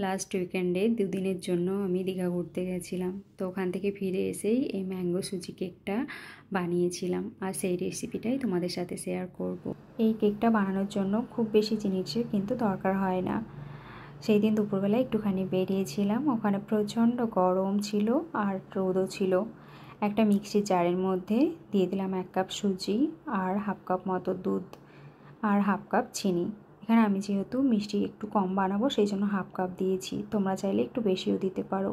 Last উইকেন্ডে দুদিনের জন্য আমি দীঘা ঘুরতে গেছিলাম। তো ওখান থেকে ফিরে এসেই এই ম্যাঙ্গো সুজি কেকটা বানিয়েছিলাম, আর সেই রেসিপিটাই তোমাদের সাথে শেয়ার করব। এই কেকটা বানানোর জন্য খুব বেশি জিনিসের কিন্তু দরকার হয় না। সেই দিন দুপুরবেলা একটুখানি বেরিয়েছিলাম, ওখানে প্রচণ্ড গরম ছিল আর রোদও ছিল। একটা মিক্সির জারের মধ্যে দিয়ে দিলাম 1 কাপ সুজি আর হাফ কাপ মতো দুধ আর হাফ কাপ চিনি। এখানে আমি যেহেতু মিষ্টি একটু কম বানাবো সেই জন্য হাফ কাপ দিয়েছি, তোমরা চাইলে একটু বেশিও দিতে পারো।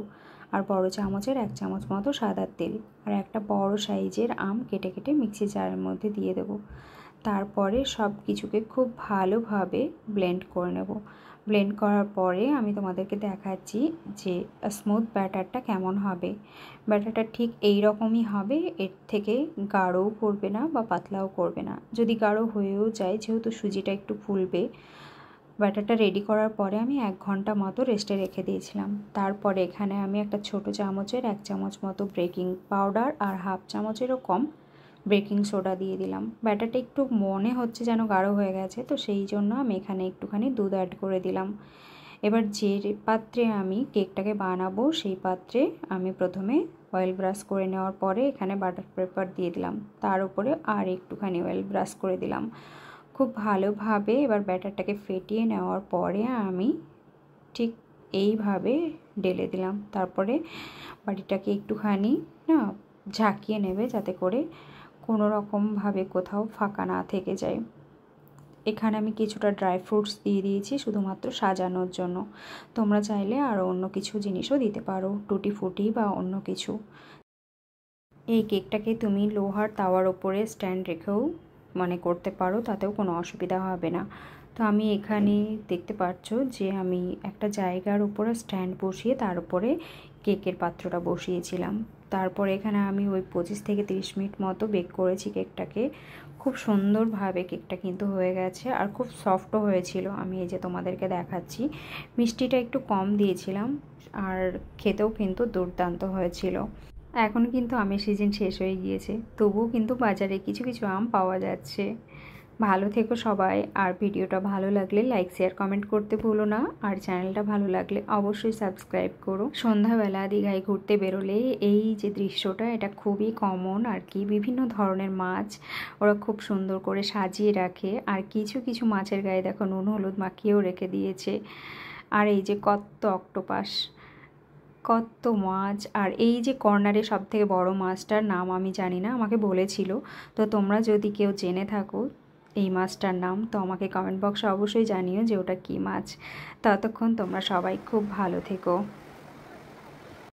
আর বড় চামচের 1 চামচ মতো সাদা তেল আর একটা বড় সাইজের আম কেটে কেটে মিক্সি জারের মধ্যে দিয়ে দেবো। তারপরে সব কিছুকে খুব ভালোভাবে ব্লেন্ড করে নেব। ব্লেন্ড করার পরে আমি তোমাদেরকে দেখাচ্ছি যে স্মুথ ব্যাটারটা কেমন হবে। ব্যাটারটা ঠিক এই রকমই হবে, এর থেকে গাঢ়ও করবে না বা পাতলাও করবে না। যদি গাঢ় হয়েও যায়, যেহেতু সুজিটা একটু ফুলবে, ব্যাটারটা রেডি করার পরে আমি 1 ঘন্টা মতো রেস্টে রেখে দিয়েছিলাম। তারপরে এখানে আমি একটা ছোট চামচের 1 চামচ মতো বেকিং পাউডার আর হাফ চামচেরও কম বেকিং সোডা দিয়ে দিলাম। ব্যাটারটা একটু মনে হচ্ছে যেন গাঢ় হয়ে গেছে, তো সেই জন্য আমি এখানে একটুখানি দুধ অ্যাড করে দিলাম। এবার যে পাত্রে আমি কেকটাকে বানাবো সেই পাত্রে আমি প্রথমে অয়েল ব্রাশ করে নেওয়ার পরে এখানে বাটার পেপার দিয়ে দিলাম, তার উপরে আর একটুখানি অয়েল ব্রাশ করে দিলাম। খুব ভালোভাবে এবার ব্যাটারটাকে ফেটিয়ে নেওয়ার পরে আমি ঠিক এইভাবে ঢেলে দিলাম। তারপরে বাটিটাকে একটুখানি ঝাঁকিয়ে নেবে যাতে করে কোনো রকমভাবে কোথাও ফাঁকা না থেকে যায়। এখানে আমি কিছুটা ড্রাই ফ্রুটস দিয়ে দিয়েছি শুধুমাত্র সাজানোর জন্য। তোমরা চাইলে আরও অন্য কিছু জিনিসও দিতে পারো, টুটি ফুটি বা অন্য কিছু। এই কেকটাকে তুমি লোহার তাওয়ার ওপরে স্ট্যান্ড রেখেও করতে পারো, তাতেও কোনো অসুবিধা হবে না। তো আমি এখানে দেখতে পাচ্ছ যে আমি একটা জায়গার উপরে স্ট্যান্ড বসিয়ে তার উপরে কেকের পাত্রটা বসিয়েছিলাম। তারপরে এখানে আমি ওই 25 থেকে 30 মিনিট মতো বেক করেছি কেকটাকে। খুব সুন্দরভাবে কেকটা কিন্তু হয়ে গেছে আর খুব সফটও হয়েছিল। আমি এই যে তোমাদেরকে দেখাচ্ছি, মিষ্টিটা একটু কম দিয়েছিলাম আর খেতেও কিন্তু দুর্দান্ত হয়েছিল। এখন কিন্তু আমের সিজন শেষ হয়ে গিয়েছে, তবুও কিন্তু বাজারে কিছু কিছু আম পাওয়া যাচ্ছে। ভালো থেকো সবাই, আর ভিডিওটা ভালো লাগলে লাইক শেয়ার কমেন্ট করতে ভুলো না, আর চ্যানেলটা ভালো লাগলে অবশ্যই সাবস্ক্রাইব করো। সন্ধ্যাবেলা দীঘায় ঘুরতে বেরোলে এই যে দৃশ্যটা, এটা খুবই কমন আর কি। বিভিন্ন ধরনের মাছ ওরা খুব সুন্দর করে সাজিয়ে রাখে, আর কিছু কিছু মাছের গায়ে দেখো নুন হলুদ মাখিয়েও রেখে দিয়েছে। আর এই যে কত অক্টোপাস, কত মাছ। আর এই যে কর্নারে সব থেকে বড় মাছটার নাম আমি জানি না, আমাকে বলেছিল। তো তোমরা যদি কেউ জেনে থাকো এই মাছটার নাম, তো আমাকে কমেন্ট বক্সে অবশ্যই জানিও যে ওটা কী মাছ। ততক্ষণ তোমরা সবাই খুব ভালো থেকো।